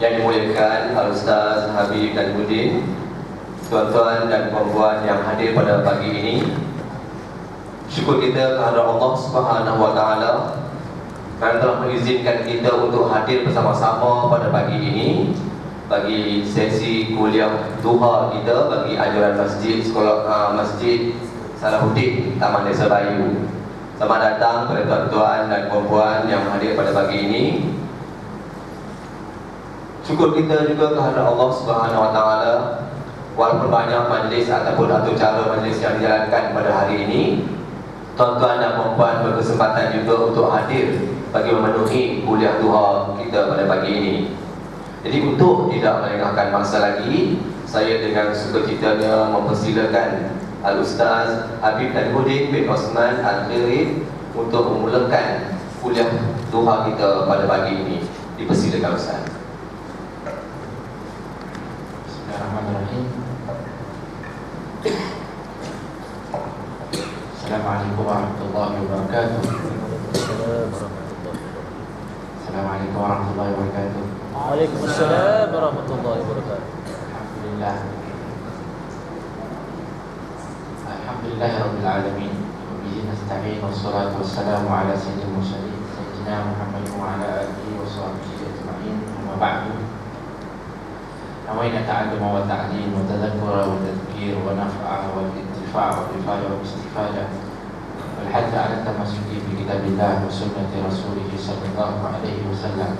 Yang dimuliakan Al-Ustaz Habib dan Budin, tuan-tuan dan puan-puan yang hadir pada pagi ini, syukur kita kepada Allah Subhanahu wa Ta'ala kerana telah mengizinkan kita untuk hadir bersama-sama pada pagi ini bagi sesi kuliah duha kita bagi anjuran masjid Masjid Salahuddin Taman Desa Bayu. Selamat datang kepada tuan-tuan dan puan-puan yang hadir pada pagi ini. Syukur kita juga kepada Allah Subhanahu wa Ta'ala, walaupun banyak majlis ataupun acara majlis yang dijalankan pada hari ini, tuan-tuan dan puan-puan berkesempatan juga untuk hadir bagi memenuhi kuliah duha kita pada pagi ini. Jadi untuk tidak melengahkan masa lagi, saya dengan sukacitanya mempersilakan Al-Ustaz Habib dan Budin bin Osman Al-Khirib untuk memulakan kuliah duha kita pada pagi ini. Dipersilakan Ustaz. Bismillahirrahmanirrahim. Assalamualaikum warahmatullahi wabarakatuh. Assalamualaikum warahmatullahi wabarakatuh. Waalaikumsalam warahmatullahi wabarakatuh. Alhamdulillah. Alhamdulillahirabbil alamin. Wa bihi nasta'in wassalatu wassalamu ala sayyidil mursalin sayyidina Muhammad wa ala alihi wa sahbihi ajma'in. Amma ba'du. نوينا تعلم وتعليم وتذكر وتذكير ونفع والانتفاع والرفاية والاستفادة والحث على التمسك بكتاب الله وسنة رسوله صلى الله عليه وسلم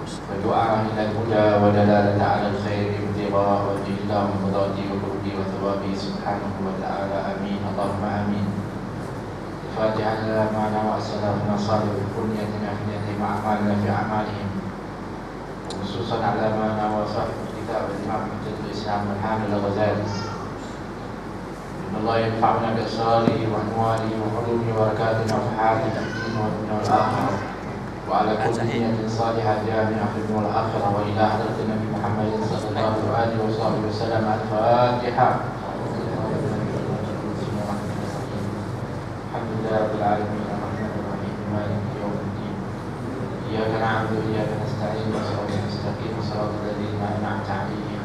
والدعاء إلى الهدى ودلالة على الخير ابتغاء وجه الله ومرضاته وقربه وثوابه سبحانه وتعالى آمين اللهم آمين. الفاتحة لنا معنا وأسلافنا صالح بكليتنا في نيتهم أعمالنا في أعمالهم وخصوصا على ما نوى صاحب الكتاب الإمام حجة الإسلام الحامل الغزالي إن الله ينفعنا بأسراره وأنواره وعلومه وبركاته ونفحاته في الدين والدنيا والآخرة وعلى كل نية صالحة جامعة في الدنيا والآخرة وإلى حضرة النبي محمد صلى الله عليه وصحبه وسلم. الفاتحة. الحمد لله رب العالمين الرحمن الرحيم مالك يوم الدين إياك نعبد وإياك نستعين صراط المستقيم صراط الذين أنعمت عليهم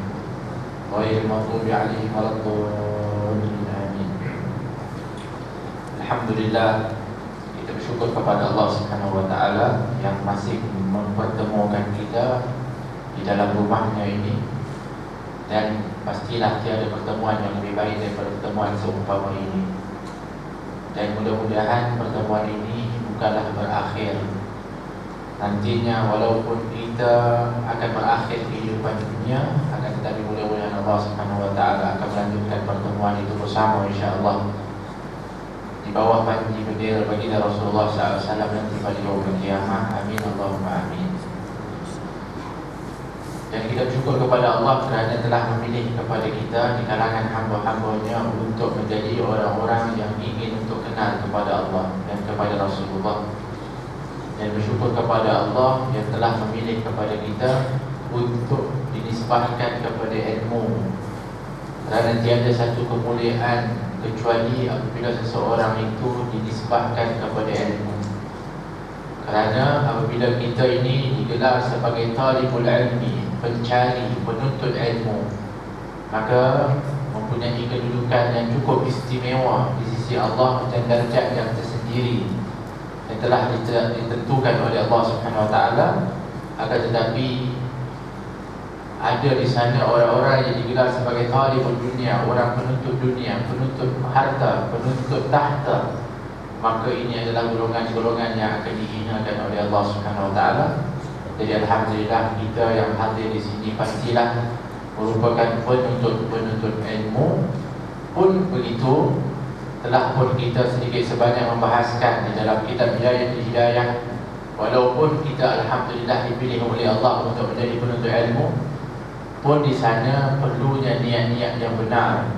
غير المغضوب عليهم ولا الضالين آمين. Alhamdulillah, kita bersyukur kepada Allah Subhanahu wa Ta'ala yang masih mempertemukan kita di dalam rumahnya ini, dan pastilah tiada pertemuan yang lebih baik daripada pertemuan seumpama ini. Dan mudah-mudahan pertemuan ini bukanlah berakhir. Nantinya walaupun kita akan berakhir kehidupan dunia, akan tetapi mudah-mudahan Allah Subhanahu wa Ta'ala akan melanjutkan pertemuan itu bersama insya-Allah di bawah panji bendera baginda Rasulullah SAW nanti pada yaumul qiyamah. Amin Allahumma amin. Dan kita bersyukur kepada Allah kerana telah memilih kepada kita di kalangan hamba-hambanya untuk menjadi orang-orang yang ingin untuk kenal kepada Allah dan kepada Rasulullah. Dan bersyukur kepada Allah yang telah memilih kepada kita untuk dinisbahkan kepada ilmu, kerana tiada satu kemuliaan kecuali apabila seseorang itu dinisbahkan kepada ilmu. Kerana apabila kita ini digelar sebagai talibul ilmi, pencari, penuntut ilmu, maka mempunyai kedudukan yang cukup istimewa di sisi Allah dan darjat yang tersendiri yang telah ditentukan oleh Allah Subhanahu wa Ta'ala. Akan tetapi ada di sana orang-orang yang digelar sebagai talibul dunia, orang penuntut dunia, penuntut harta, penuntut tahta, maka ini adalah golongan-golongan yang akan dihinakan oleh Allah Subhanahu wa Ta'ala. Jadi alhamdulillah kita yang hadir di sini pastilah merupakan penuntut ilmu. Pun begitu, telah pun kita sedikit sebanyak membahaskan di dalam kitab Hidayah, walaupun kita alhamdulillah dipilih oleh Allah untuk menjadi penuntut ilmu, pun di sana perlunya niat-niat yang benar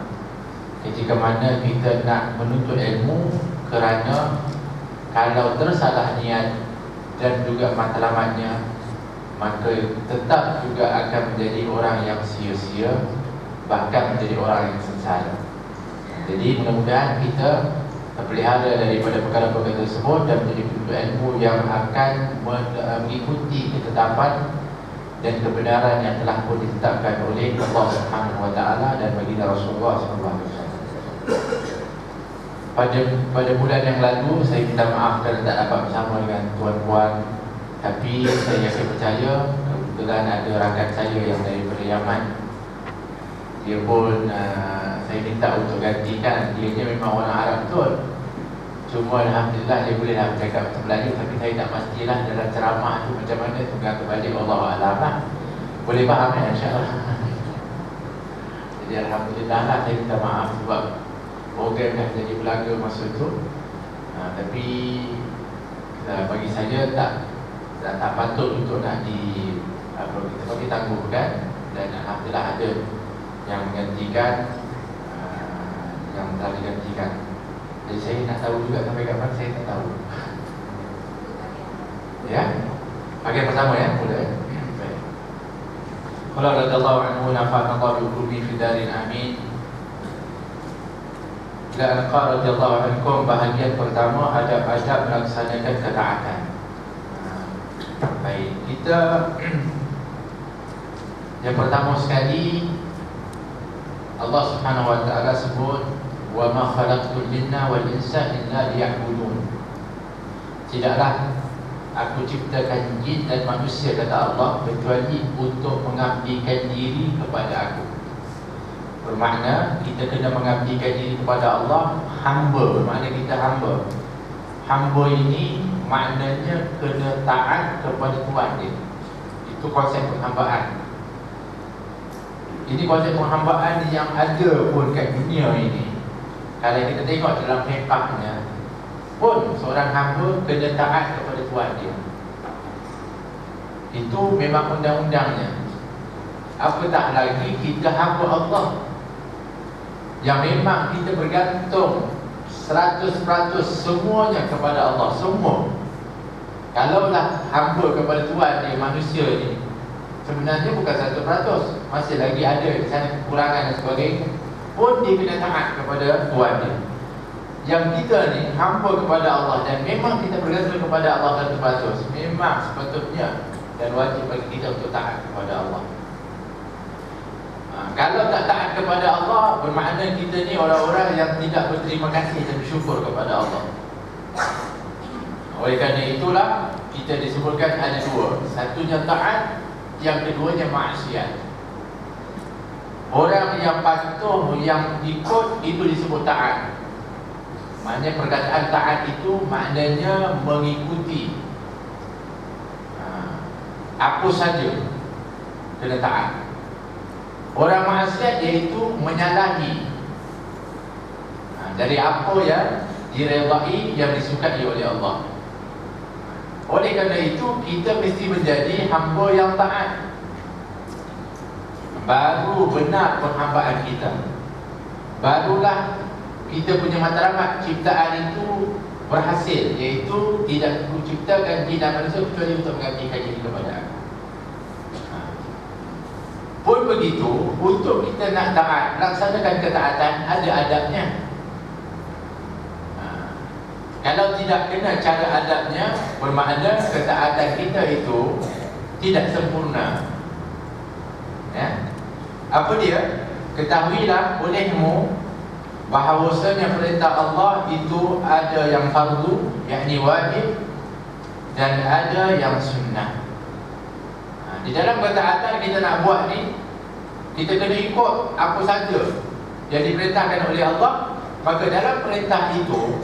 ketika mana kita nak menuntut ilmu. Kerana kalau tersalah niat dan juga matlamatnya, maka tetap juga akan menjadi orang yang sia-sia, bahkan menjadi orang yang sengsara. Jadi mudah-mudahan kita terpelihara daripada perkara-perkara tersebut dan menjadi penuntut ilmu yang akan mengikuti ketetapan dan kebenaran yang telah pun ditetapkan oleh Allah Subhanahu wa taala dan baginda Rasulullah sallallahu alaihi wasallam. Pada bulan yang lalu saya minta maaf kerana tak dapat bersama dengan tuan-puan, tapi saya yakin percaya kebetulan ada rakan saya yang daripada Yaman. Dia pun saya minta untuk gantikan. Dia memang orang Arab betul, cuma alhamdulillah dia boleh lah bercakap bahasa Melayu, tapi saya tak pastilah dalam ceramah tu macam mana, tunggang kebalik Allah Alam lah. Boleh faham ya insyaAllah. Jadi alhamdulillah lah, saya minta maaf sebab program dah jadi belaga masa tu. Tapi bagi saya tak patut untuk nak ditangguhkan, dan alhamdulillah ada yang menggantikan, yang telah digantikan. Jadi saya nak tahu juga sampai kapan, saya tak tahu. Ya, bagian pertama ya, mula ya. Qala radhiyallahu anhu nafa'ana Allah bi qulubi fi darin amin. Dan qala radhiyallahu ankum, bahagian pertama adab-adab melaksanakan ketaatan. Baik, kita yang pertama sekali Allah Subhanahu wa taala sebut wa ma khalaqtul jinna wal insa illa liya'budun. Tidaklah aku ciptakan jin dan manusia, kata Allah, kecuali untuk mengabdikan diri kepada aku. Bermakna kita kena mengabdikan diri kepada Allah. Hamba bermakna kita hamba. Hamba ini maknanya kena taat kepada Tuhan dia. Itu konsep penghambaan. Ini konsep penghambaan yang ada pun kat dunia ini. Kalau kita tengok dalam fiqahnya pun, seorang hamba kena taat kepada Tuhan dia. Itu memang undang-undangnya. Apatah lagi kita hamba Allah, yang memang kita bergantung 100% semuanya kepada Allah. Semua. Kalaulah hamba kepada Tuhan dia, manusia ni sebenarnya bukan 100%, masih lagi ada di sana kekurangan dan sebagainya, pun dia kena taat kepada Tuhan dia. Yang kita ni hamba kepada Allah dan memang kita bergantung kepada Allah 100%, memang sepatutnya dan wajib bagi kita untuk taat kepada Allah. Kalau tak taat kepada Allah, bermakna kita ni orang-orang yang tidak berterima kasih dan bersyukur kepada Allah. Oleh kerana itulah kita disebutkan ada dua. Satunya taat, yang keduanya maksiat. Orang yang patuh, yang ikut, itu disebut taat. Maknanya perkataan taat itu maknanya mengikuti. Apa saja kena taat. Orang maksiat iaitu menyalahi dari apa yang diredai, yang disukai oleh Allah. Oleh kerana itu kita mesti menjadi hamba yang taat, baru benar penghambaan kita. Barulah kita punya matlamat ciptaan itu berhasil, iaitu tidak kuciptakan jin dan manusia kecuali untuk mengabdikan diri kepada aku. Pun begitu, untuk kita nak taat, laksanakan ketaatan, ada adabnya. Kalau tidak kena cara adabnya, bermakna ketaatan kita itu tidak sempurna. Ya? Apa dia? Ketahuilah olehmu bahawasanya perintah Allah itu ada yang fardu, yakni wajib, dan ada yang sunnah. Di dalam ketaatan kita nak buat ni, kita kena ikut apa saja yang diperintahkan oleh Allah. Maka dalam perintah itu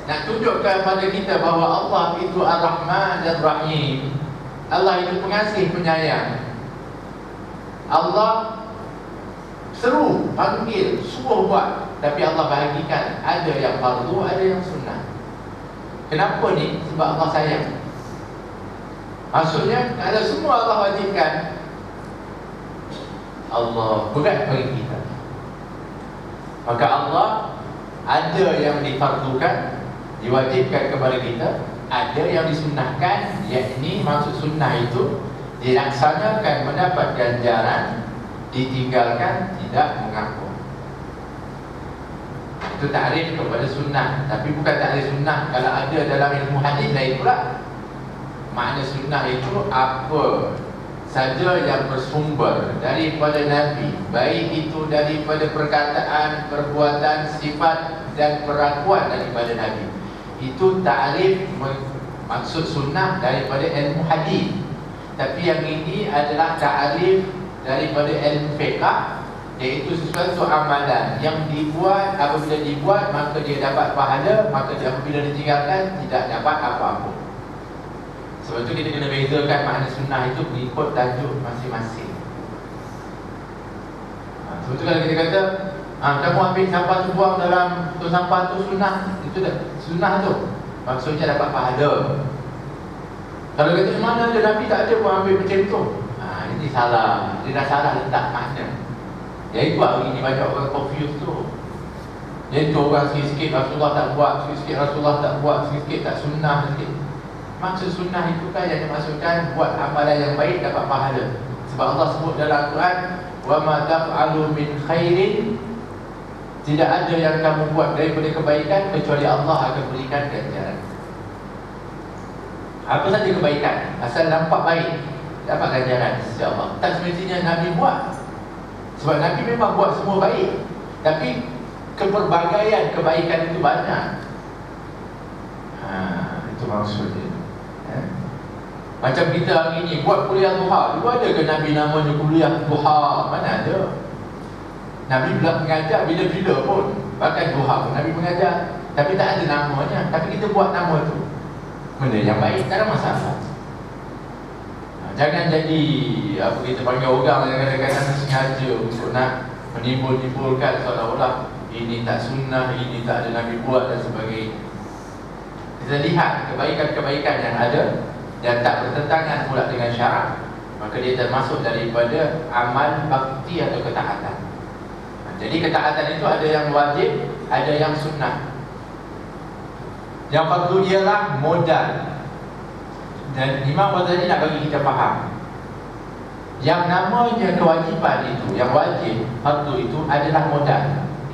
nak tunjukkan kepada kita bahawa Allah itu Ar-Rahman dan Rahim. Allah itu pengasih penyayang. Allah seru, panggil, suruh buat, tapi Allah bahagikan ada yang fardu, ada yang sunnah. Kenapa ni? Sebab Allah sayang. Maksudnya kalau semua Allah wajibkan, Allah berat bagi kita. Maka Allah ada yang difardukan, diwajibkan kepada kita, ada yang disunnahkan, yakni maksud sunnah itu dilaksanakan mendapat ganjaran, ditinggalkan tidak mengampun. Itu takrif kepada sunnah. Tapi bukan takrif sunnah kalau ada dalam ilmu hadis lain pula. Makna sunnah itu apa saja yang bersumber daripada Nabi, baik itu daripada perkataan, perbuatan, sifat dan perlakuan daripada Nabi, itu ta'rif maksud sunnah daripada ilmu hadis. Tapi yang ini adalah ta'rif daripada ilmu fiqh, iaitu sesuatu amalan yang dibuat, apabila dibuat maka dia dapat pahala, maka apabila ditinggalkan tidak dapat apa-apa. Sebab itu kita kena bezakan makna sunnah itu mengikut tajuk masing-masing. Sebab itu kalau kita kata kamu ambil sampah tu buang dalam tu sampah tu sunnah, itu dah sunnah tu, maksudnya dapat pahala. Kalau kata mana ada Nabi tak ada pun ambil macam tu, ini salah. Dia dah salah letak makna. Iaitu hari ini banyak orang confuse tu. Iaitu orang sikit-sikit Rasulullah tak buat, sikit-sikit Rasulullah tak buat, sikit-sikit tak sunnah sikit. Maksud sunnah itu kan yang dimaksudkan buat amalan yang baik dapat pahala. Sebab Allah sebut dalam Al-Quran, wa ma taf'alu min khairin, tidak ada yang kamu buat daripada kebaikan kecuali Allah akan berikan ganjaran. Apa saja kebaikan, asal nampak baik, dapat ganjaran sisi Allah. Tak semestinya Nabi buat. Sebab Nabi memang buat semua baik, tapi keperbagaian kebaikan itu banyak. Itu maksudnya. Macam kita hari ini buat kuliah duha, dulu ada ke Nabi namanya kuliah duha? Mana ada. Nabi pula mengajar bila-bila pun, bahkan duha pun Nabi mengajar, tapi tak ada namanya. Tapi kita buat nama tu, benda yang baik, tak ada masalah. Jangan jadi apa kita panggil orang yang kadang-kadang sengaja untuk nak menimbul-nimbulkan seolah-olah ini tak sunnah, ini tak ada Nabi buat dan sebagainya. Kita lihat kebaikan-kebaikan yang ada dan tak bertentangan pula dengan syarak, maka dia termasuk daripada amal bakti atau ketaatan. Jadi ketaatan itu ada yang wajib, ada yang sunnah. Yang fardu ialah modal. Dan Imam Ghazali nak bagi kita faham, yang namanya kewajipan itu, yang wajib, fardu itu adalah modal.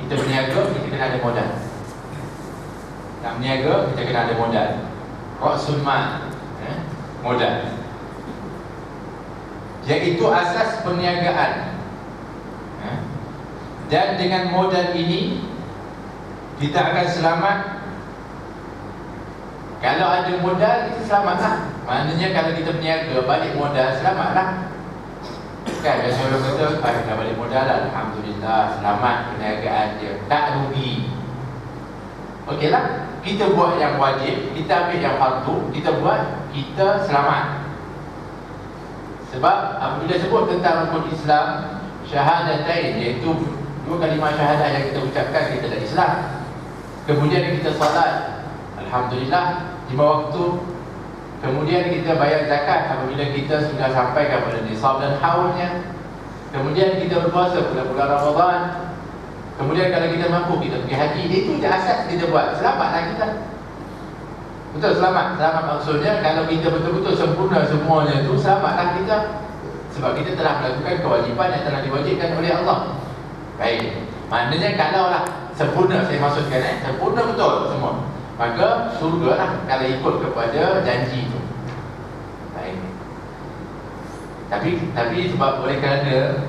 Kita berniaga, kita kena ada modal. Nak berniaga, kita kena ada modal. Ra'sul mal, modal. Iaitu asas perniagaan. Dan dengan modal ini kita akan selamat. Kalau ada modal, kita selamatlah. Maknanya kalau kita berniaga, balik modal, selamatlah. Kan biasa orang kata, dah balik modal, alhamdulillah, selamat perniagaan dia, tak rugi. Okeylah, kita buat yang wajib, kita ambil yang fardu, kita buat, kita selamat. Sebab apabila sebut tentang rukun Islam, syahadatain, iaitu dua kalimah syahadah yang kita ucapkan, kita dah Islam. Kemudian kita salat, alhamdulillah, 5 waktu. Kemudian kita bayar zakat apabila kita sudah sampai kepada nisab dan haulnya. Kemudian kita berpuasa bulan-bulan Ramadan. Kemudian kalau kita mampu, kita pergi haji. Itu je asas kita buat, selamatlah kita. Betul, selamat. Selamat maksudnya kalau kita betul-betul sempurna semuanya itu, selamatlah kita. Sebab kita telah melakukan kewajipan yang telah diwajibkan oleh Allah. Baik, maknanya kalaulah sempurna, saya maksudkan sempurna betul semua, maka surga lah kalau ikut kepada janji itu. Baik. Tapi sebab oleh kerana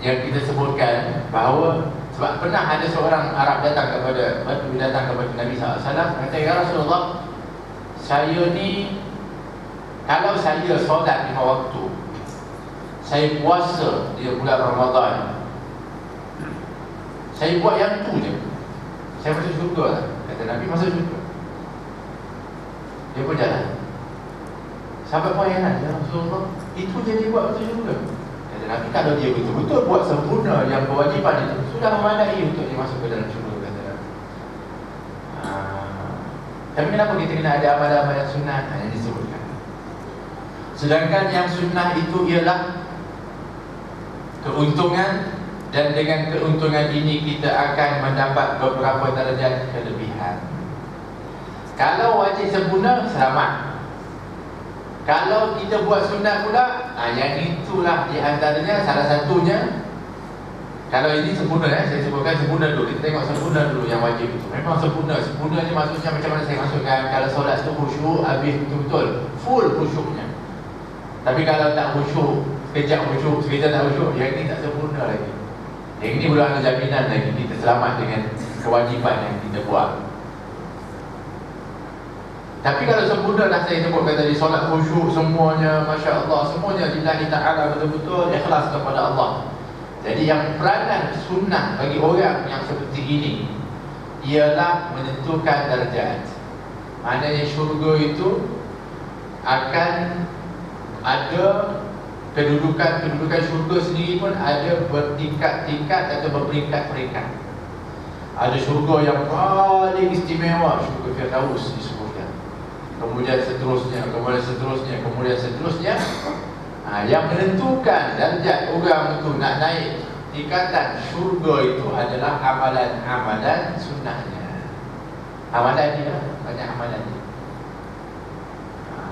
yang kita sebutkan bahawa sebab pernah ada seorang Arab datang kepada Nabi SAW, kata, ya Rasulullah, saya ni kalau saya solat 5 waktu, saya puasa di bulan Ramadan, saya buat yang tu je, saya masuk syurga lah. Kata Nabi, masuk syurga. Dia pun jalan. Sahabat pun heran, ya Rasulullah, itu je dia buat masuk syurga. Kata Nabi, kalau dia betul-betul buat sempurna yang kewajipan itu, sudah memadai untuk dia masuk ke dalam syurga, kata Nabi. Tapi kenapa kita kena ada amal-amal yang sunnah? Yang disebutkan. Sedangkan yang sunnah itu ialah keuntungan, dan dengan keuntungan ini kita akan mendapat beberapa darjat kelebihan. Kalau wajib sempurna, selamat. Kalau kita buat sunnah pula, yang itulah di antaranya, salah satunya. Kalau ini sempurna, saya sebutkan sempurna dulu. Kita tengok sempurna dulu yang wajib itu. Memang sempurna. Sempurna ni maksudnya macam mana saya maksudkan. Kalau solat itu khusyuk, habis betul-betul full khusyuknya. Tapi kalau tak khusyuk, sekejap khusyuk, sekejap tak khusyuk, yang ini tak sempurna lagi. Yang ini belum ada jaminan lagi kita selamat dengan kewajipan yang kita buat. Tapi kalau sempurna dah saya sebutkan tadi, solat khusyuk semuanya, Masya Allah, semuanya lillahi ta'ala, betul-betul ikhlas kepada Allah. Jadi yang peranan sunnah bagi orang yang seperti ini ialah menentukan darjat. Maknanya syurga itu akan ada kedudukan syurga sendiri pun ada bertingkat-tingkat atau berperingkat-peringkat. Ada syurga yang paling istimewa, syurga Firdaus disebutkan. Kemudian seterusnya, kemudian seterusnya. Yang menentukan darjat orang itu nak naik tingkatan syurga itu adalah amalan-amalan sunnahnya. Amalan dia, banyak amalan dia.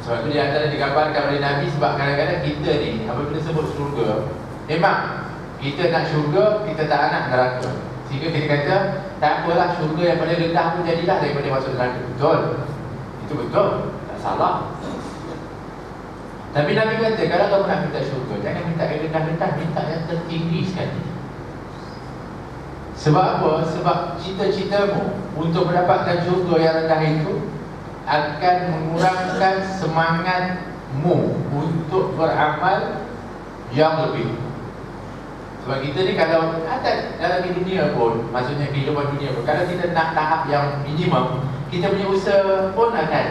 Sebab itu di antara digambarkan oleh Nabi, sebab kadang-kadang kita ni apabila sebut syurga, memang kita nak syurga, kita tak nak neraka. Sehingga kita kata, tak apalah, syurga yang paling rendah pun jadilah daripada masuk neraka. Betul, itu betul, tak salah. Tapi Nabi kata, kalau kamu nak minta syurga, jangan minta yang rendah-rendah, minta yang tertinggi sekali. Sebab apa? Sebab cita-citamu untuk mendapatkan syurga yang rendah itu akan mengurangkan semangatmu untuk beramal yang lebih. Sebab kita ni kalau dalam dunia pun, maksudnya kehidupan dunia pun, kalau kita nak tahap yang minimum, kita punya usaha pun akan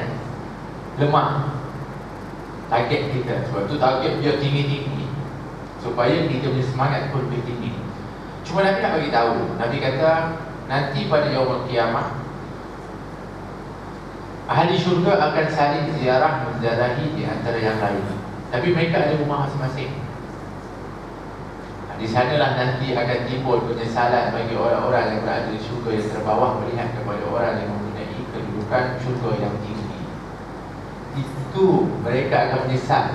lemah. Target kita, sebab tu target dia tinggi-tinggi supaya kita punya semangat pun lebih tinggi. Cuma Nabi nak bagi tahu, Nabi kata nanti pada yaumul qiyamah ahli syurga akan saling ziarah menziarahi di antara yang lain. Tapi mereka ada rumah masing-masing. Di sanalah nanti akan timbul penyesalan bagi orang-orang yang berada di syurga yang terbawah melihat kepada orang yang mempunyai kedudukan syurga yang tinggi. Itu mereka akan menyesal.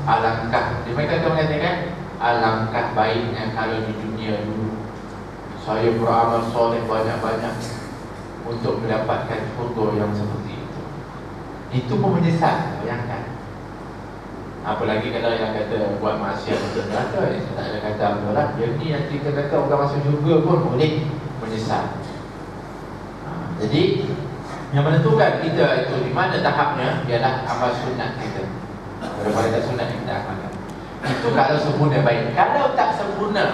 Alangkah, mereka akan mengatakan, alangkah baiknya kalau di dunia dulu saya beramal soleh banyak-banyak untuk mendapatkan syurga yang seperti itu. Itu pun menyesal, bayangkan. Apalagi kalau yang kata buat maksiat untuk neraka, saya tak ada kata apa-apa. Jadi nanti kita kata orang masuk syurga pun boleh menyesal. Jadi yang menentukan kita itu di mana tahapnya ialah amal sunat kita. Daripada sunat yang kita amalkan. Itu kalau sempurna baik. Kalau tak sempurna,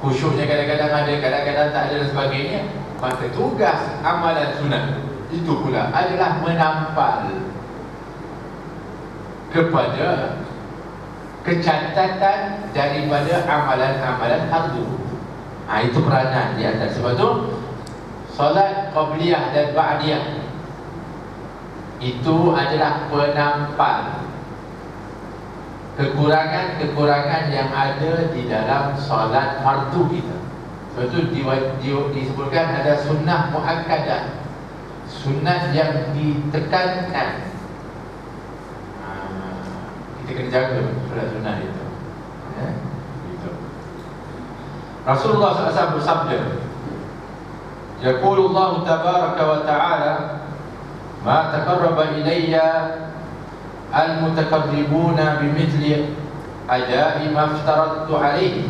khusyuknya kadang-kadang ada, kadang-kadang tak ada dan sebagainya, maka tugas amalan sunat itu pula adalah menampal kepada kecacatan daripada amalan-amalan fardu. Itu peranan di atas. Sebab tu solat qabliyah dan ba'diyah itu adalah penampal kekurangan-kekurangan yang ada di dalam solat fardu kita. Sebab itu disebutkan ada sunnah muakkadah, sunnah yang ditekankan. Kita kena jaga solat sunnah itu. Itu. Rasulullah SAW bersabda, yaqulu Allah tabaraka wa ta'ala, ma taqarraba ilayya al-mutaqarribuna bimithli adai ma aftaradtu alayhi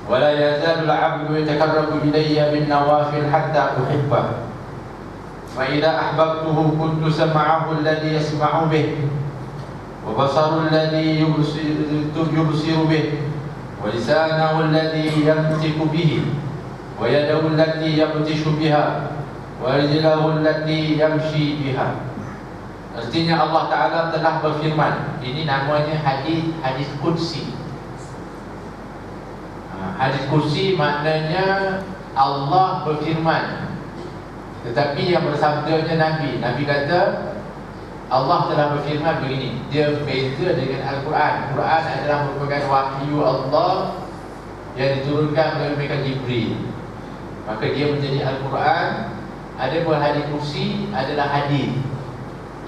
wa la yazalu al-'abdu yataqarrabu ilayya bin nawafil hatta uhibbah fa idza ahbabtuhu kuntu sam'ahu alladhi yasma'u bih wa basaru alladhi yubsiru bih wa lisanahu alladhi yantiqu bihi wa yadahu allati yabtishu biha wa rijluhu allati yamshi biha. Artinya Allah Ta'ala telah berfirman. Ini namanya hadis kursi. Hadis kursi maknanya Allah berfirman, tetapi yang bersabdanya Nabi. Nabi kata Allah telah berfirman begini. Dia beza dengan Al-Quran. Al-Quran adalah merupakan wahyu Allah yang diturunkan oleh malaikat Jibril. Maka dia menjadi Al-Quran. Adapun hadis kursi adalah hadis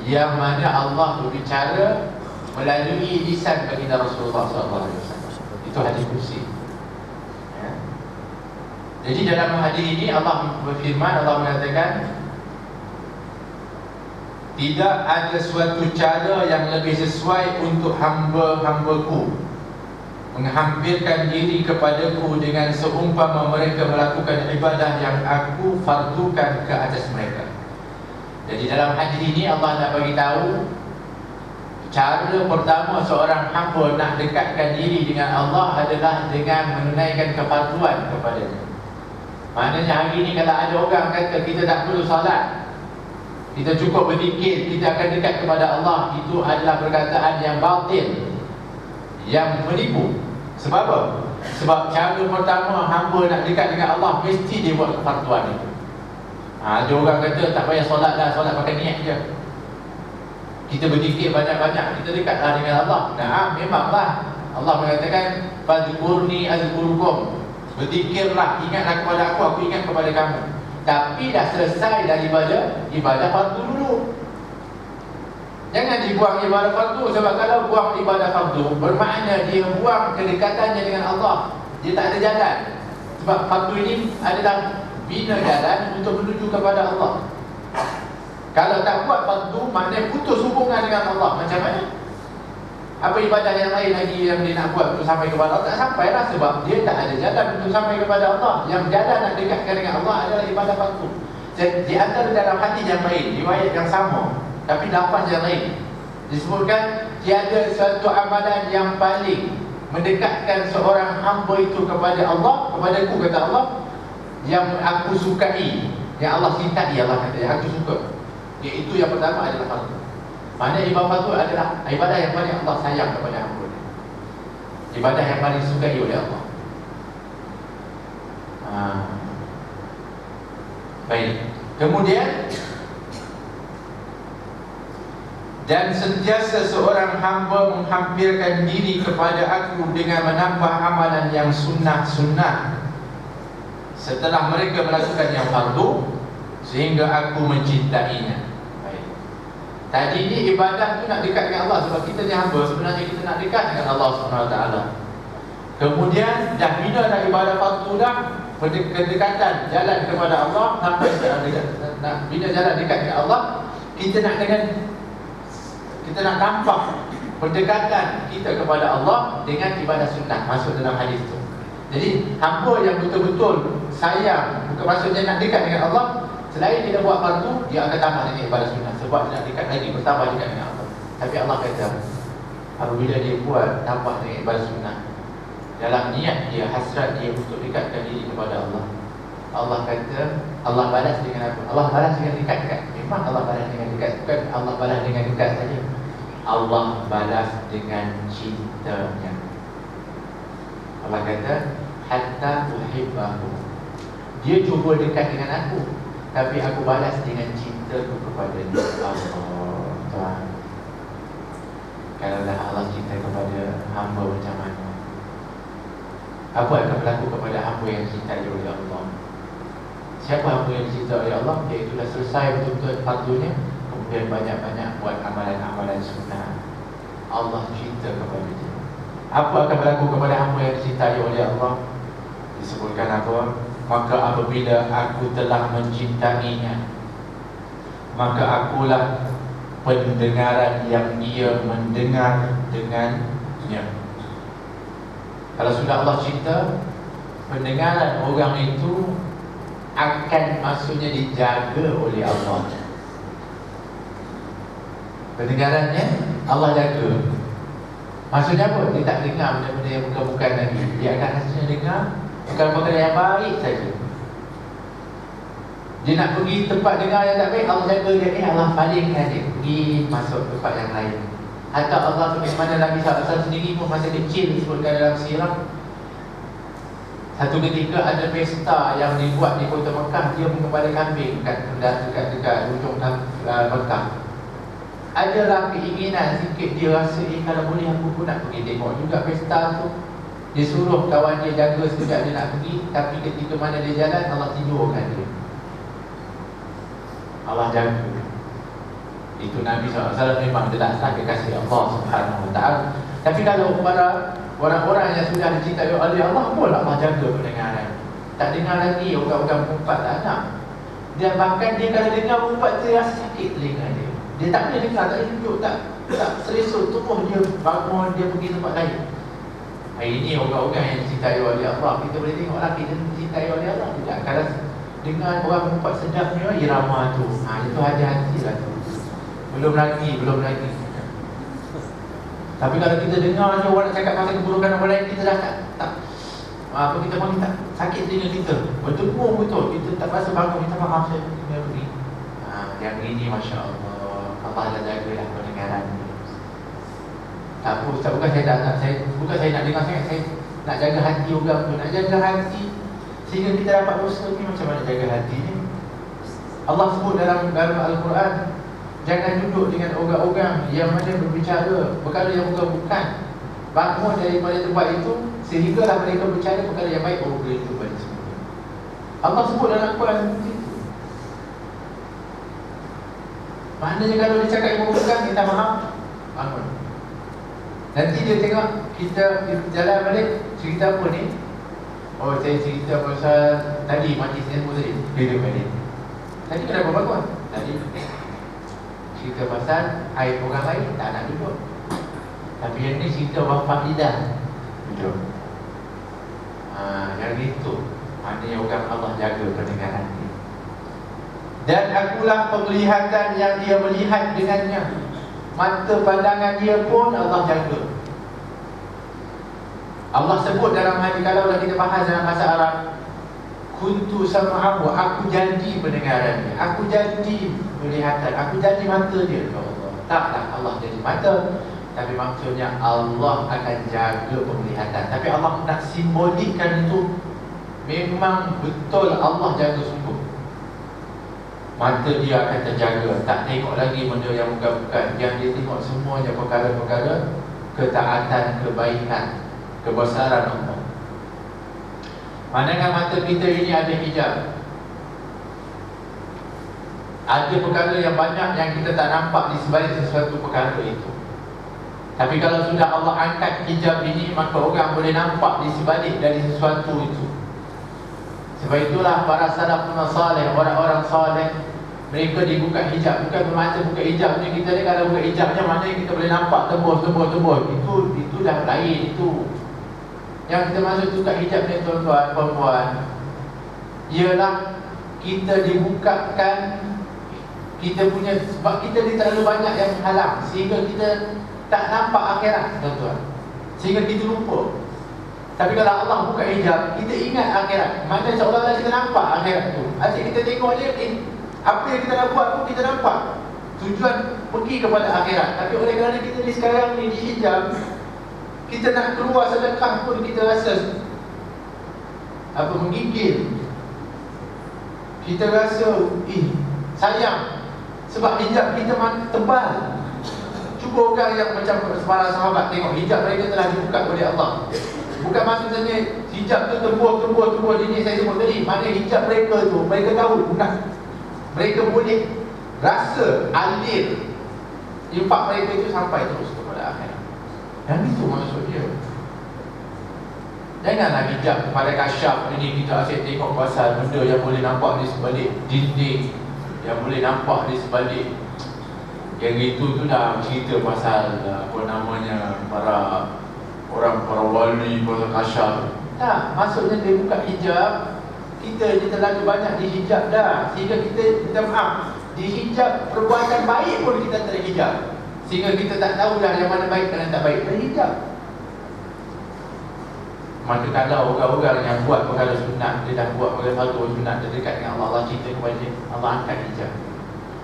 yang mana Allah berbicara melalui lisan baginda Rasulullah SAW. Itu hadis kursi. Ya. Jadi dalam hadis ini Allah berfirman, Allah mengatakan, tidak ada suatu cara yang lebih sesuai untuk hamba-hambaku menghampirkan diri kepadaku dengan seumpama mereka melakukan ibadah yang aku fardukan ke atas mereka. Jadi dalam hadis ini Allah nak bagi tahu cara pertama seorang hamba nak dekatkan diri dengan Allah adalah dengan menunaikan kefarduan kepadanya. Maknanya hari ini kalau ada orang kata kita tak perlu salat, kita cukup berzikir, kita akan dekat kepada Allah, itu adalah perkataan yang batil, yang menipu. Sebab apa? Sebab cara pertama hamba nak dekat dengan Allah mesti dia buat kefarduan itu. Ada orang kata tak payah solat dah, solat pakai niat je. Kita berzikir banyak-banyak, kita dekatlah dengan Allah. Nah, memanglah Allah mengatakan fadhkurni azkurkum. Berzikirlah, ingatlah kepada aku ingat kepada kamu. Tapi dah selesai daripada ibadah fardu dulu. Jangan dibuang ibadah fardu. Sebab kalau buang ibadah fardu, bermakna dia buang kedekatannya dengan Allah. Dia tak ada jalan. Sebab fardu ini adalah bina jalan untuk menuju kepada Allah. Kalau tak buat fardu, maknanya putus hubungan dengan Allah. Macam mana? Apa ibadah yang lain lagi yang dia nak buat untuk sampai kepada Allah? Tak sampai lah, sebab dia tak ada jalan untuk sampai kepada Allah. Yang jalan nak dekatkan dengan Allah adalah ibadah fardu. Di antara dalam hadis yang lain, riwayat yang sama, tapi lafaz yang lain, disebutkan tiada suatu amalan yang paling mendekatkan seorang hamba itu kepada Allah, kepadaku kata Allah, yang aku sukai, yang Allah cintai, Allah kata yang aku suka, iaitu yang pertama adalah fardu. Maknanya ibadah fardu adalah ibadah yang paling Allah sayang kepada hamba, ibadah yang paling sukai oleh Allah. Baik. Kemudian, dan sentiasa seorang hamba menghampirkan diri kepada aku dengan menambah amalan yang sunnah-sunnah setelah mereka melakukan yang fardu, sehingga aku mencintainya. Baik. Tadi ni ibadah tu nak dekat dengan Allah. Sebab kita ni hamba, sebenarnya kita nak dekat dengan Allah SWT. Kemudian dah bina dah ibadah fardu dah, kedekatan jalan kepada Allah, sampai nak bina jalan dekat dengan Allah, kita nak tampak pendekatan kita kepada Allah dengan ibadah sunnah, masuk dalam hadis tu. Jadi hamba yang betul-betul sayang, bukan maksudnya nak dekat dengan Allah, selain dia buat fardu, dia akan tambah dengan ibadah sunnah, sebab dia nak dekat lagi, bertambah dekat dengan Allah. Tapi Allah kata, apabila dia buat tambah dengan ibadah sunnah, dalam niat dia, hasrat dia untuk dekatkan diri kepada Allah, Allah kata, Allah balas dengan apa? Allah balas dengan dekat-dekat. Memang Allah balas dengan dekat, bukan Allah balas dengan dekat saja, Allah balas dengan cintanya. Allah kata, hatta uhibbahu. Dia cuba dekat dengan aku, tapi aku balas dengan cintaku kepada dia. Allah Tuhan. Kalaulah Allah cinta kepada hamba macam mana, apa akan berlaku kepada hamba yang dicintai oleh Allah? Siapa hamba yang dicintai oleh Allah? Iaitu dah selesai betul-betul fardunya, kemudian banyak-banyak buat amalan-amalan sunnah, Allah cinta kepada dia. Apa akan berlaku kepada hamba yang dicintai oleh Allah? Disebutkan apa? Maka apabila aku telah mencintainya, maka akulah pendengaran yang ia mendengar dengannya. Kalau sudah Allah cinta, pendengaran orang itu akan maksudnya dijaga oleh Allah. Pendengarannya Allah jaga. Maksudnya apa? Dia tak dengar benda-benda yang bukan-bukan lagi. Dia akan hasilnya dengar perkara-perkara yang baik saja. Dia nak pergi tempat dengar yang tak baik, Allah jaga dia. Allah palingkan dia pergi masuk tempat yang lain. Atau Allah bagaimana Nabi SAW sendiri pun masa kecil disebutkan dalam sirah, satu ketika ada pesta yang dibuat di kota Mekah, dia menggembala kambing dekat hujung Mekah. Adalah keinginan sikit, dia rasa kalau boleh aku pun nak pergi tengok juga pesta tu. Dia suruh kawan dia jaga sekejap, dia nak pergi. Tapi ketika mana dia jalan, Allah tidurkan dia. Allah jaga. Itu Nabi SAW memang jelaslah kekasih Allah SWT. Tapi kalau para orang-orang yang sudah dicintai oleh Allah pun Allah jaga pendengaran. Tak dengar lagi orang-orang perempat tak nak. Dan bahkan dia kalau dengar perempat, dia rasa sakit telinga dia. Dia tak boleh dengar, tak boleh tunjuk, tak selesa tubuh dia bangun, dia pergi tempat lain. Hari ini orang-orang yang dicintai oleh Allah, kita boleh tengok lah kita dicintai oleh Allah tidak. Kalau dengar orang nampak sedapnya irama tu, itu hati-hati lah tu. Belum lagi. Tapi kalau kita dengar je orang nak cakap pasal keburukan orang lain, kita dah tak kita pun tak sakit telinga kita. Berdengung betul, kita tak rasa bangga, kita faham saya begini. Yang ini Masya Allah, Allah dah jagalah pendengaran ni. Tak apa Ustaz, bukan saya nak dengar sangat, saya nak jaga hati orang tu, nak jaga hati sehingga kita dapat usaha ni. Macam mana jaga hati ni? Allah sebut dalam Al-Quran, jangan duduk dengan orang-orang yang mana berbicara perkara yang bukan. Bangun daripada tempat itu sehinggalah mereka berbicara perkara yang baik, baru boleh duduk pada semua. Allah sebut dalam Al-Quran seperti itu. Maknanya kalau dia cakap yang bukan, kita faham, bangun. Nanti dia tengok kita jalan balik, cerita apa ni? Oh, saya cerita pasal tadi mati siapa tadi? Dia balik. Tadi kenapa bangun? Tadi cerita pasal air orang lain, tak nak duduk. Tapi yang ni cerita wafat lidah, duduk. Yang itu maknanya orang Allah jaga pendengaran dia. Dan akulah penglihatan yang dia melihat dengannya. Mata pandangan dia pun Allah jaga. Allah sebut dalam hadis, kalau kita bahas dalam bahasa Arab, kuntu sam'ahu, aku jadi pendengarannya, aku jadi penglihatan, aku jadi mata dia. Ya Allah, taklah Allah jadi mata, tapi maksudnya Allah akan jaga penglihatan. Tapi Allah nak simbolikkan itu, memang betul Allah jaga sungguh. Mata dia akan terjaga, tak tengok lagi benda yang bukan-bukan. Yang dia tengok semuanya perkara-perkara ketaatan, kebaikan, kebesaran Allah. Manakala mata kita ini ada hijab, ada perkara yang banyak yang kita tak nampak di sebalik sesuatu perkara itu. Tapi kalau sudah Allah angkat hijab ini, maka orang boleh nampak di sebalik dari sesuatu itu. Sebab itulah para salafun salih, orang-orang salih, mereka dibuka hijab. Bukan bermacam buka hijab ni, kita ni kalau buka hijabnya mana kita boleh nampak tembus. Itu dah lain itu. Yang kita maksud buka hijab ni tuan-tuan, puan-puan, ialah kita dibukakan kita punya, sebab kita ni terlalu banyak yang menghalang sehingga kita tak nampak akhirat, tuan-tuan. Sehingga kita lupa. Tapi kalau Allah buka hijab, kita ingat akhirat. Mana seolah-olah kita nampak akhirat tu. Asyik kita tengok dia, apa yang kita nak buat pun kita nampak. Tujuan pergi kepada akhirat. Tapi oleh kerana kita ni sekarang ni di hijab, kita nak keluar sedekah pun kita rasa menggigil. Kita rasa sayang, sebab hijab kita tebal. Cuba orang yang macam para sahabat tengok hijab mereka telah dibuka oleh Allah. Bukan maksudnya hijab tu tembus ini saya sebut tadi. Mana hijab mereka tu, mereka tahu bukan. Mereka boleh rasa alir infak mereka itu sampai terus kepada akhirat. Dan itu maksud dia. Janganlah hijab kepada kasyaf ini kita asyik tengok pasal benda yang boleh nampak di sebalik dinding, yang boleh nampak di sebalik. Yang itu tu dah cerita pasal para wali, para kasyaf. Tak, maksudnya dia buka hijab. Kita ni terlalu banyak dihijab dah, sehingga kita minta maaf, dihijab perbuatan baik pun kita terhijab, sehingga kita tak tahu dah yang mana baik dan yang tak baik, terhijab. Maka kalau orang-orang yang buat perkara sunat, dia dah buat perkara fardu sunat, dia dekat dengan Allah, Allah cerita kepada dia, Allah angkat hijab,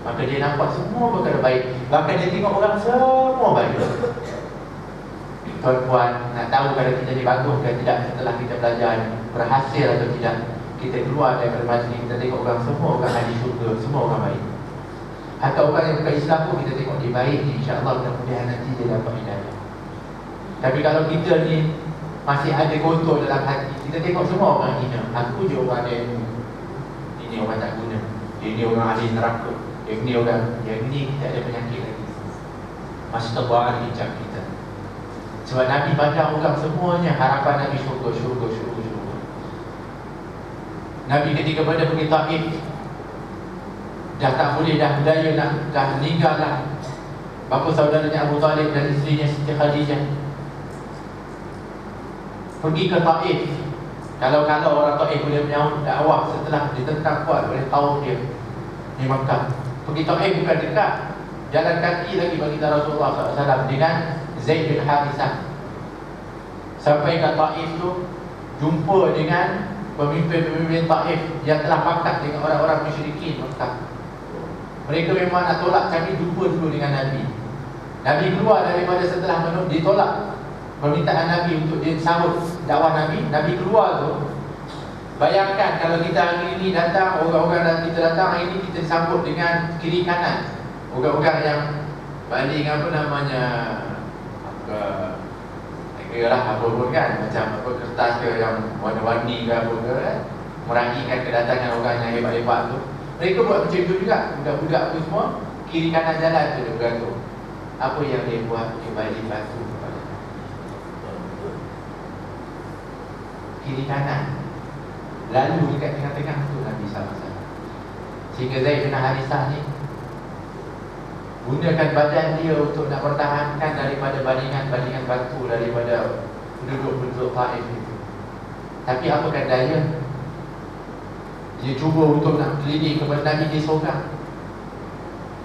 maka dia nampak semua perkara baik. Bahkan dia tengok orang semua baik. Tuan-puan, nak tahu kalau kita ni bagus ke tidak setelah kita belajar, berhasil atau tidak, kita keluar daripada majlis, kita tengok orang semua orang ahli syurga, semua orang baik. Atau orang yang bukan Islam pun kita tengok dia baik, insya-Allah mudah-mudahan nanti dia dapat hidayah. Tapi kalau kita ni masih ada kotor dalam hati, kita tengok semua orang hina. Aku je orang ada ilmu, ini orang tak guna, ini orang ahli neraka, yang ni kita ada penyakit lagi. Masih terbawa hijab kita. Sebab Nabi pandang orang semuanya, harapan Nabi syurga. Nabi ketika pada pergi Taif, dah tak boleh, dah budaya dah meninggal lah. Bapa saudaranya Abu Talib dan isterinya Siti Khadijah pergi ke Taif. Kalau orang Taif boleh menyahut dakwah setelah ditentang kuat oleh kaum dia di Makkah. Pergi Taif bukan dekat, jalan kaki lagi baginda Rasulullah SAW dengan Zaid bin Harithah. Sampai ke Taif tu jumpa dengan pemimpin-pemimpin Taif yang telah pakat dengan orang-orang musyrikin Makkah. Mereka memang nak tolak kami jumpa dulu dengan Nabi. Nabi keluar daripada setelah ditolak permintaan Nabi untuk dia sambut dakwah Nabi. Nabi keluar tu, bayangkan kalau kita hari ini datang, orang-orang kita datang hari ini, kita disambut dengan kiri kanan. Orang-orang yang baling apa namanya, apa pun kan, macam apa kertas ke yang warna-warni ke apa ke, meraihkan kedatangan orang yang hebat-hebat tu. Mereka buat macam itu juga. Budak-budak tu semua kiri kanan jalan tu dia bergantung. Apa yang dia buat? Dia balik batu kepada kiri kanan. Lalu dekat tengah-tengah tu Nabi SAW. Sehingga Zaid bin Harithah ni gunakan badan dia untuk nak pertahankan daripada balingan-balingan batu daripada penduduk-penduduk Taif itu. Tapi apakah daya? Dia cuba untuk nak keliling kepada Nabi, dia seorang.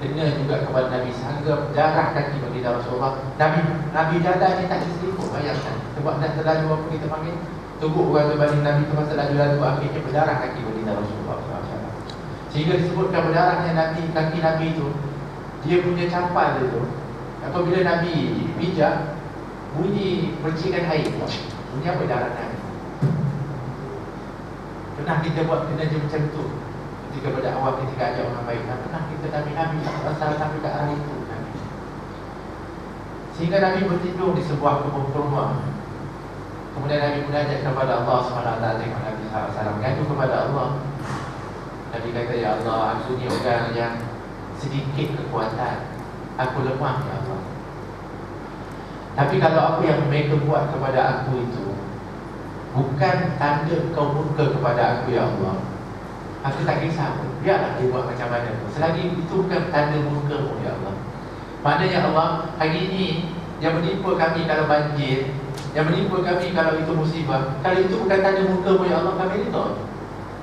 Kena juga kepada Nabi, sanggup darah kaki bagi Rasulullah. Nabi jalan ni tak diselipuk, bayangkan. Sebab dah terlalu apa kita panggil, teguk orang berbanding Nabi tu masa lalu-lalu, akhirnya berdarah kaki bagi Rasulullah SAW. Sehingga disebutkan berdarahnya Nabi, kaki Nabi tu, dia punya campal dia tu, apabila Nabi pijak, bunyi percikan air. Bunyi apa darah Nabi? Pernah kita buat kena je macam tu ketika berdakwah, ketika ajak orang baik. Pernah kita Nabi asal sampai ke arah itu Nabi. Sehingga Nabi bertidur di sebuah kebun kurma. Kemudian Nabi munajat kepada Allah SWT. Tengok Nabi SAW mengadu kepada Allah. Nabi kata, ya Allah, aku ni orang yang sedikit kekuatan, aku lemah ya Allah. Tapi kalau apa yang mereka buat kepada aku itu bukan tanda kau murka kepada aku ya Allah, aku tak kisah pun. Biarlah dia buat macam mana pun, selagi itu bukan tanda murka pun ya Allah. Maknanya Allah, hari ini yang menimpa kami kalau banjir, yang menimpa kami kalau itu musibah, kalau itu bukan tanda murka pun ya Allah, kami reda.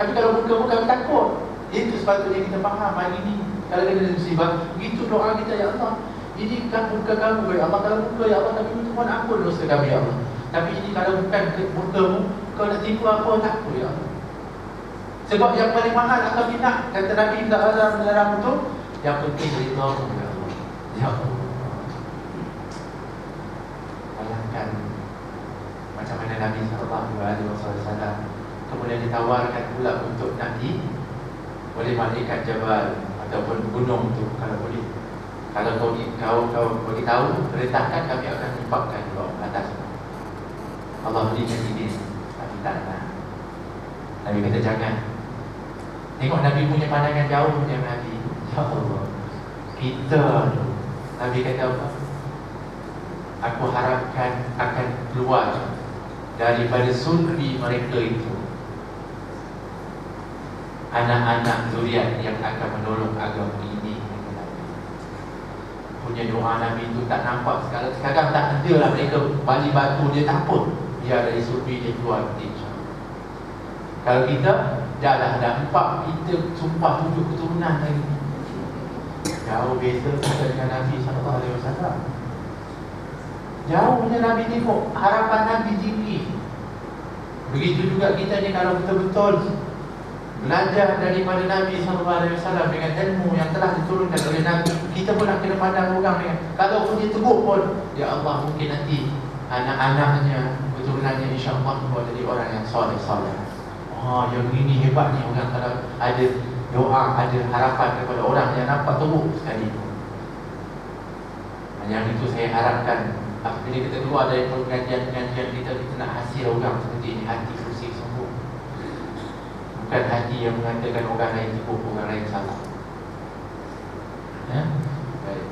Tapi kalau murka pun kami takut. Itu sepatutnya kita faham hari ini. Kalau kita ada musibah, begitu doa kita ya Allah, ini kan murka kamu ya Allah. Kalau murka ya Allah, kami mohon ampun dosa kami ya Allah. Tapi ini kalau bukan murkamu, kau nak tipu apa, tak apa ya Allah. Sebab yang paling mahal akan minat, kata Nabi dalam itu, yang penting ridhamu ya Allah. Ya Allah. Bayangkan macam mana Nabi SAW kemudian ditawarkan pula untuk Nabi oleh malaikat Jabal ataupun gunung tu, kalau boleh, kalau kau beritahu, perintahkan, kami akan limpahkan ke atas. Allah berikan izin, tapi tak nak. Nabi kata jangan. Tengok Nabi punya pandangan jauh punya Nabi. Ya Allah, kita tu, Nabi kata apa? Aku harapkan akan keluar daripada sulbi mereka itu anak-anak zuriat yang akan menolong agama ini. Punya doa Nabi itu tak nampak sekarang tak ada lah. Mereka balik batu dia tak apa, dia dari sulbi dia keluar nanti. Kalau kita dah nampak, kita sumpah 7 keturunan lagi. Jauh beza kita dengan Nabi SAW. Jauh punya Nabi tengok, harapan Nabi tinggi. Begitu juga kita ni, kalau betul-betul belajar daripada Nabi SAW dengan ilmu yang telah diturunkan oleh Nabi, kita pun nak kena pandang orang dengan, kalau pun dia teguk pun, ya Allah, mungkin nanti anak-anaknya, keturunannya insya-Allah buat jadi orang yang soleh-soleh. Yang ini hebat ni orang, kalau ada doa, ada harapan kepada orang yang nampak teguk sekali. Yang itu saya harapkan apabila kita keluar dari pengajian-pengajian kita nak hasil orang seperti ini, hati bersih sembuh. Bukan hati yang mengatakan orang lain cukup, orang lain salah. Baik.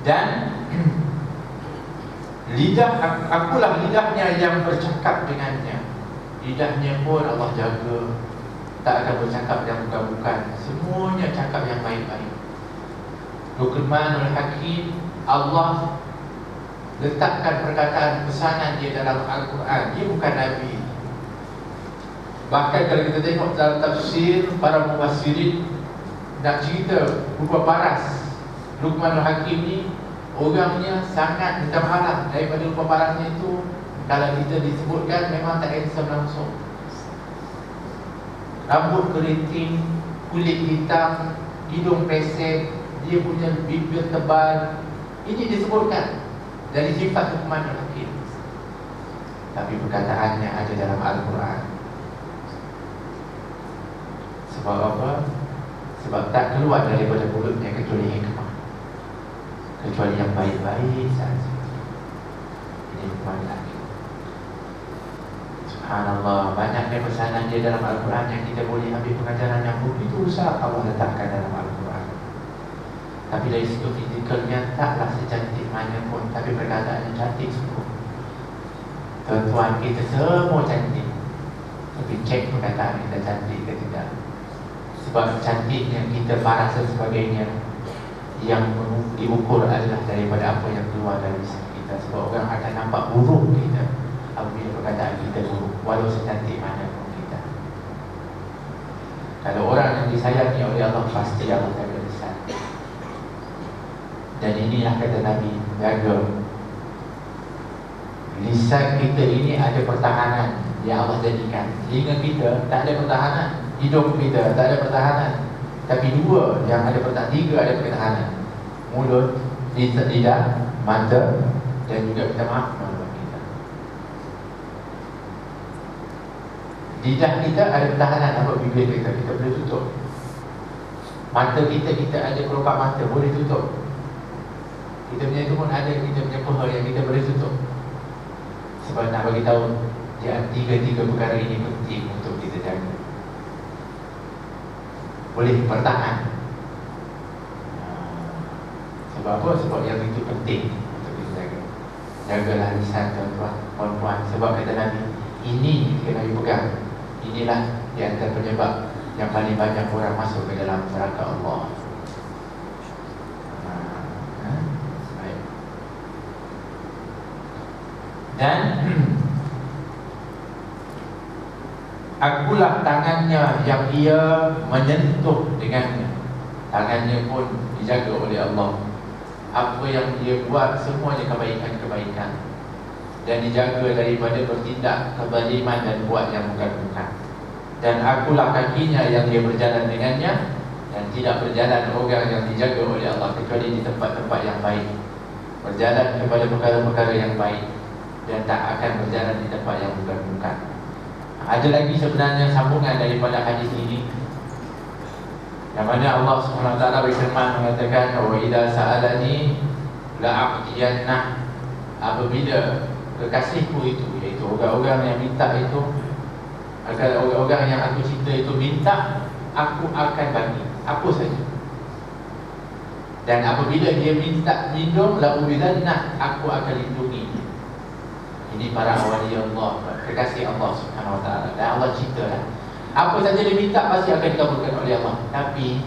Dan lidah, akulah lidahnya yang bercakap dengannya. Lidahnya pun Allah jaga. tak akan bercakap yang bukan-bukan. Semuanya cakap yang baik-baik. Luqmanul Hakim, Allah letakkan perkataan pesanan dia dalam Al-Quran. Dia bukan Nabi. Bahkan kalau kita tengok dalam tafsir para mufassirin nak cerita rupa paras Luqmanul Hakim ni, orangnya sangat minta maaf daripada rupa parasnya itu. Kalau kita disebutkan memang tak handsome langsung. Rambut keriting, kulit hitam, hidung pesek, dia punya bibir tebal. Ini disebutkan dari sifat Luqmanul Hakim. Tapi perkataannya ada dalam Al-Quran. Sebab apa? Sebab tak keluar daripada mulutnya kecuali hikmah, kecuali yang baik-baik saja. Ini Luqmanul Hakim. Subhanallah, banyaknya pesanan dia dalam Al-Quran yang kita boleh ambil pengajaran yang begitu besar Allah letakkan dalam Al-Quran. Tapi dari segi fizikalnya taklah secantik mana pun, tapi perkataannya cantik sungguh. Tuan-tuan kita semua cantik, tapi cek perkataan kita cantik ke tidak. Sebab cantiknya kita, paras dan sebagainya yang diukur adalah daripada apa yang keluar dari lisan kita. Sebab orang akan nampak buruk kita apabila perkataan kita buruk, walau secantik mana pun kita. Kalau orang yang disayangi oleh Allah, pasti Allah jaga lisan. Dan inilah kata Nabi, jaga lisan kita ini ada pertahanan yang Allah jadikan. Telinga kita tak ada pertahanan, hidung kita tak ada pertahanan, tapi dua yang ada pertahanan, tiga ada pertahanan: mulut, lidah, mata, dan juga kita maaf maluan kita. Lidah kita ada pertahanan, apa bibir kita boleh tutup. Mata kita ada kelopak mata, boleh tutup. Kita punya itu pun ada, kita punya peha yang kita boleh tutup. Sebab nak bagi tahu yang tiga-tiga perkara ini penting untuk kita jaga. Boleh bertahan. Sebab apa? Sebab yang itu penting untuk kita jaga. Jagalah lisan tuan-tuan, puan-puan. Sebab kata Nabi, ini yang Nabi pegang, inilah di antara penyebab yang paling banyak orang masuk ke dalam neraka Allah. Baik. Dan akulah tangannya yang ia menyentuh dengannya. Tangannya pun dijaga oleh Allah. Apa yang dia buat semuanya kebaikan-kebaikan, dan dijaga daripada bertindak kezaliman dan buat yang bukan-bukan. Dan akulah kakinya yang dia berjalan dengannya, dan tidak berjalan orang yang dijaga oleh Allah kecuali di tempat-tempat yang baik, berjalan kepada perkara-perkara yang baik, dan tak akan berjalan di tempat yang bukan-bukan. Ada lagi sebenarnya sambungan daripada hadis ini, yang mana Allah SWT berfirman mengatakan, wa idza sa'alani la'aqiyannah, apabila kekasihku itu, iaitu orang-orang yang minta itu, agar orang-orang yang aku cinta itu minta, aku akan bagi apa saja. Dan apabila dia minta lindung, la'ubidannah, aku akan lindungi. Ini para awliya Allah, kekasih Allah Subhanahu wa ta'ala. Dan Allah cintalah, apa saja dia minta pasti akan dikabulkan oleh Allah. Tapi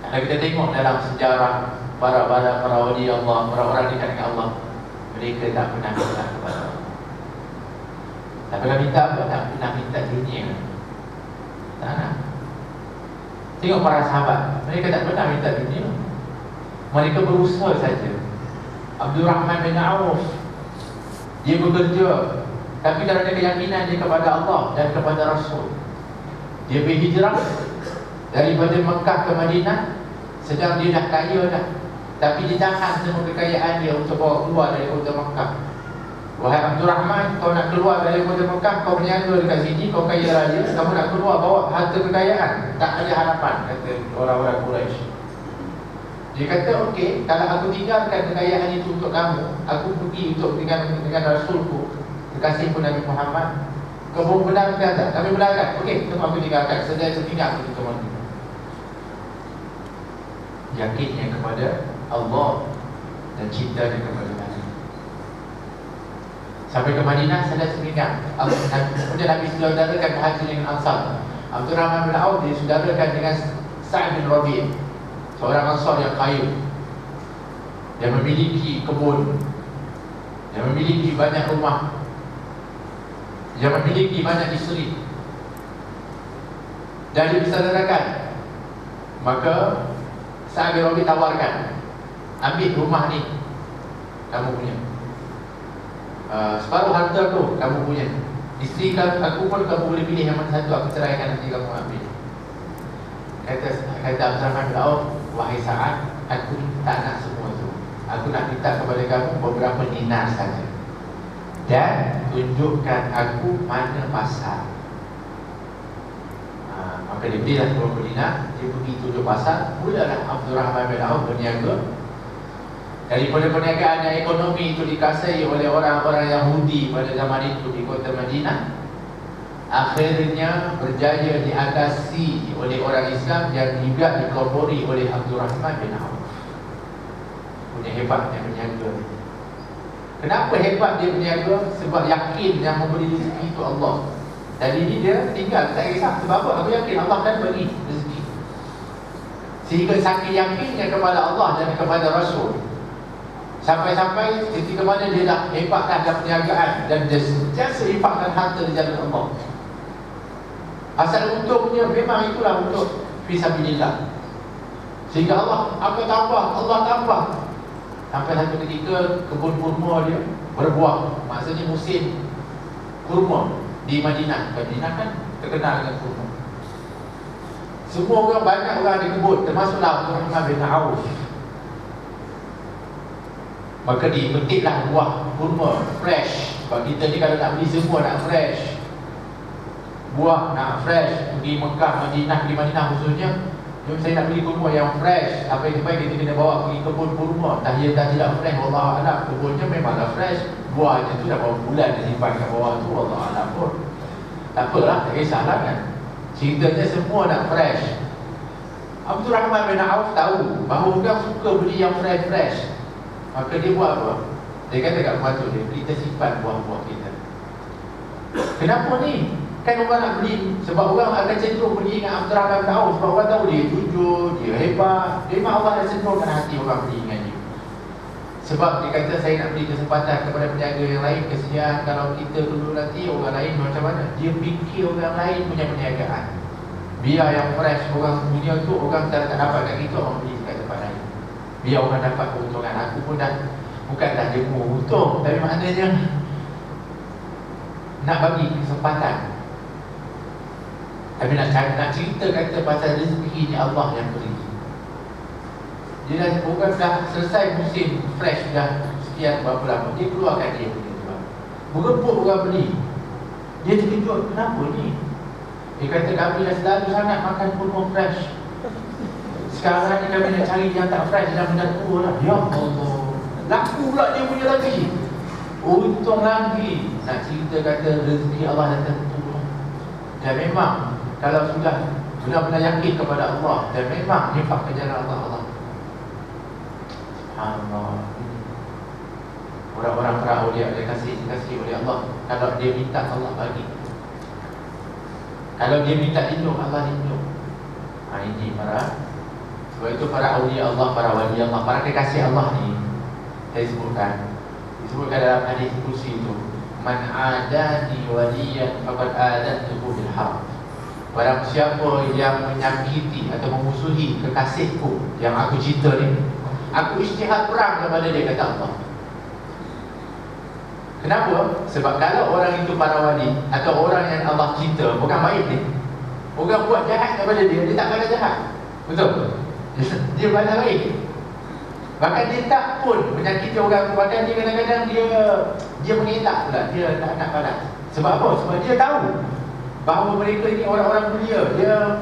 kalau kita tengok dalam sejarah para awliya Allah, para orang dekat dengan Allah, mereka tak pernah minta kepada Allah. Tak pernah minta apa? Tak pernah minta dunia. Tak nak. Tengok para sahabat, mereka tak pernah minta dunia. Mereka berusaha saja. Abdurrahman bin Auf, dia bekerja, tapi kerana keyakinan dia kepada Allah dan kepada Rasul, dia berhijrah daripada Mekah ke Madinah. Sedang dia dah kaya dah, tapi ditahan semua kekayaan dia untuk bawa keluar dari kota Mekah. Wahai Abdurrahman, kau nak keluar dari kota Mekah, kau berniaga dekat sini, kau kaya raya, kamu nak keluar bawa harta kekayaan, tak ada harapan, kata orang-orang Quraisy. Dia kata, okey, kalau aku tinggalkan kekayaan itu untuk kamu, aku pergi untuk dengan Rasulku, kekasihku Nabi Muhammad, kau benarkan tak? Kami benarkan. Okey, semua aku tinggalkan, sedaya setinggal aku semua. Yakinnya kepada Allah dan cintanya kepada Nabi. Sampai ke Madinah, sedaya setinggal. Kemudian Nabi saudarakan Muhajirin Ansar. Abdul Rahman bin Auf disaudarakan dengan Sa'ad bin Rabi', seorang Ansar yang kaya, yang memiliki kebun, yang memiliki banyak rumah, yang memiliki banyak isteri, dan disaudarakan. Maka Sa'ad bin Rabi' tawarkan, ambil rumah ni, kamu punya, separuh harta tu kamu punya, isteri aku pun kamu boleh pilih yang mana satu, aku ceraikan nanti kamu ambil. Kata Abdul Rahman bin Auf, wahai Sa'ad, aku tak nak semua tu. Aku nak minta kepada kamu beberapa dinar saja, dan tunjukkan aku mana pasar. Maka dia belilah 20 dinar, dia pergi tunjuk pasar. Mulalah Abdul Rahman bin Auf berniaga. Daripada perniagaan yang ekonomi itu dikuasai oleh orang-orang Yahudi pada zaman itu di kota Madinah, akhirnya berjaya diatasi oleh orang Islam dan juga dipelopori oleh Abdul Rahman bin Auf. Punya hebatnya berniaga. Kenapa hebat dia berniaga? Sebab yakin yang memberi rezeki itu Allah. Jadi ini dia tinggal tak kisah. Sebab apa? Aku yakin Allah akan beri rezeki. Sehingga saking yakinnya kepada Allah dan kepada Rasul, sampai-sampai ketika mana dia dah hebatkan dalam perniagaan dan dia sentiasa infakkan harta di jalan Allah. Asal untungnya memang itulah untuk fisabilillah. Sehingga Allah akan tambah, Allah tambah. Sampai satu ketika kebun kurma dia berbuah. Maksudnya musim kurma di Madinah. Madinah kan terkenal dengan kurma. Semua orang, banyak orang di kebun, termasuklah Abdul Rahman bin Auf. Maka dipetiklah buah kurma fresh. Sebab kita ni kalau nak beli semua nak fresh, buah nak fresh. Pergi Mekah, Madinah, di Madinah khususnya, jom saya nak beli kurma yang fresh. Apa yang terbaik kita kena bawa pergi kebun kurma. Dah tidak fresh, wallah alam. Kebunnya memanglah fresh, buahnya tu dah berapa bulan dia simpan kat bawah tu, wallah alam pun. Tak apalah, tak kisahlah kan. Ceritanya semua nak fresh. Abdul Rahman bin Auf tahu bahawa orang suka beli yang fresh-fresh. Maka dia buat apa? Dia kata kat pembantu dia, kita simpan buah-buah kita. Kenapa ni? Kan orang nak beli. Sebab orang akan cenderung beli dengan Abdul Rahman bin Auf. Sebab orang tahu dia jujur, dia hebat. Memang Allah dah cenderungkan hati orang beli dengan dia. Sebab dia kata, saya nak beri kesempatan kepada peniaga yang lain. Kesian kalau kita dulu nanti orang lain macam mana. Dia fikir orang lain punya perniagaan. Biar yang fresh orang punya tu, orang tak dapat kat kita, orang beli kat tempat lain. Biar orang dapat keuntungan. Aku pun dah, bukan dah jemu untung, tapi maknanya nak bagi kesempatan. Tapi nak cerita kata pasal rezeki ni Allah yang beri. Dia dah, orang dah selesai musim fresh, dah sekian berapa lama, dia keluarkan dia punya jual. Berebut orang beli. Dia terkejut, kenapa ni? Dia kata kami dah selalu sangat makan kurma fresh. Sekarang ni kami nak cari yang tak fresh, dah benda tua lah. Ya Allah, laku pula dia punya lagi. Untung lagi. Nak cerita kata rezeki Allah dah tentu. Dan memang kalau sudah benar-benar yakin kepada Allah, dan memang infak ke jalan Allah, Allah, orang-orang para awliya dia kasih oleh Allah. Kalau dia minta, Allah bagi. Kalau dia minta lindung, Allah lindung. Ini para, sebab itu para awliya Allah, para wali Allah, para kekasih Allah ni, saya disebutkan dalam hadis kursi itu, man adani waliyan faqad adantuhu bil harb. Barang siapa yang menyakiti atau memusuhi kekasihku yang aku cinta ni, aku isytihad perang kepada dia, kata Allah. Kenapa? Sebab kalau orang itu para wali atau orang yang Allah cinta, bukan baik ni, orang buat jahat kepada dia, dia tak balas jahat. Betul? Dia balas baik. Bahkan dia tak pun menyakiti orang. Bahkan dia kadang-kadang dia mengelak pula, dia tak nak balas. Sebab apa? Sebab dia tahu bahawa mereka ini orang-orang mulia. Dia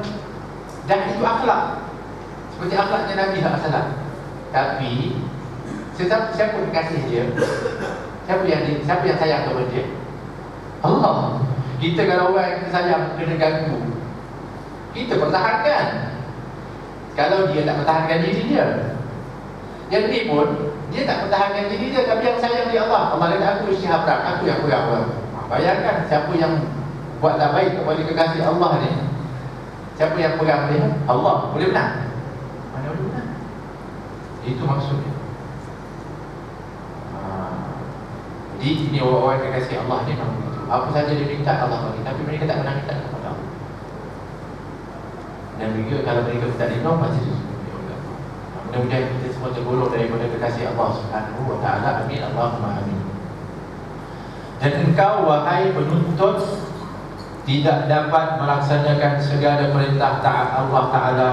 dan itu akhlak, seperti akhlaknya Nabi SAW. Tapi siapa kekasih dia? Siapa yang sayang kepada dia? Allah. Kita kalau orang kita sayang kena ganggu, kita pertahankan. Kalau dia tak pertahankan diri dia, yang ni pun dia tak pertahankan diri dia, tapi yang sayang dia Allah. Allah kata aku isytihad perang, aku yang perang. Bayangkan siapa yang buat tak baik kepada kekasih Allah ni, Siapa yang pegang dia? Allah. Boleh menang? Mana boleh menang? Itu maksudnya. Jadi ini orang-orang yang kasih Allah ni memang begitu. Apa saja dia minta Allah bagi, tapi mereka tak pernah minta kepada Allah. Dan mereka kalau mereka minta lindung pasti disembunyi oleh Allah. Mudah-mudahan kita semua tergolong daripada kekasih Allah Subhanahu wa ta'ala. Amin. Allahumma amin. Dan engkau wahai penuntut tidak dapat melaksanakan segala perintah taat Allah Ta'ala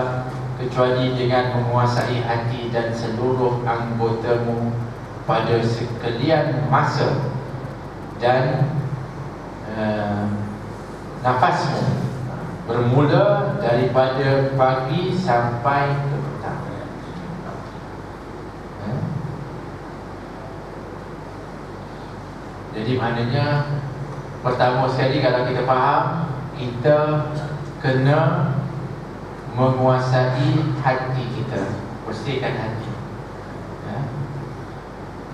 kecuali dengan menguasai hati dan seluruh anggotamu pada sekalian masa dan nafasmu, bermula daripada pagi sampai ke petang. Jadi maknanya pertama sekali kalau kita faham, kita kena menguasai hati kita, bersihkan hati,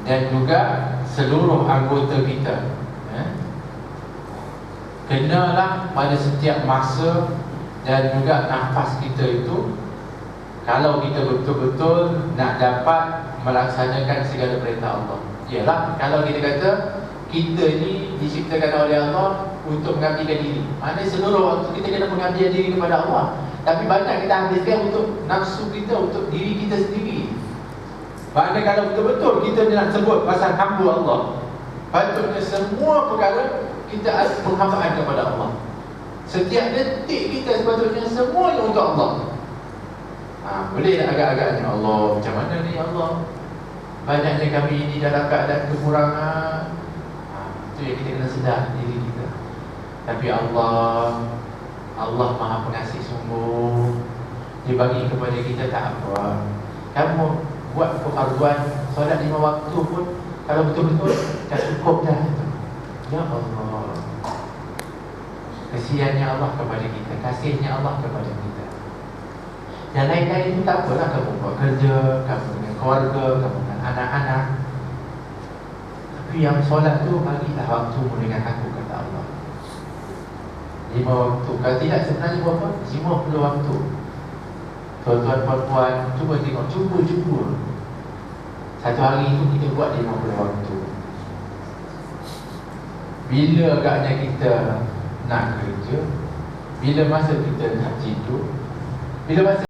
dan juga seluruh anggota kita. Kenalah pada setiap masa dan juga nafas kita itu, kalau kita betul-betul nak dapat melaksanakan segala perintah Allah. Ialah kalau kita kata kita ni diciptakan oleh Allah untuk mengabdikan diri, maknanya seluruh waktu kita kena mengabdikan diri kepada Allah. Tapi banyak kita habiskan untuk nafsu kita, untuk diri kita sendiri. Maknanya kalau betul-betul kita nak sebut pasal hamba Allah, patutnya semua perkara kita ada penghambaan kepada Allah. Setiap detik kita sepatutnya semuanya untuk Allah. Boleh agak-agaknya Allah, macam mana ni Allah? Banyaknya kami ini dalam keadaan kekurangan. Itu yang kita kena sedar diri kita. Tapi Allah Maha Pengasih sungguh. Dia bagi kepada kita tak apa. Kamu buat kefarduan solat 5 waktu pun kalau betul-betul dah cukup dah. Ya Allah, kesiannya Allah kepada kita, kasihnya Allah kepada kita. Yang lain-lain itu tak apalah, kamu buat kerja, kamu dengan keluarga, kamu dengan anak-anak. Tapi yang solat tu bagilah waktu dengan aku, kata Allah. 5 waktu. Kalau tidak sebenarnya berapa? 50 waktu. Tuan-tuan, puan-puan, cuba tengok, cuba. Satu hari itu kita buat 50 waktu. Bila agaknya kita nak kerja, bila masa kita nak tidur, bila masa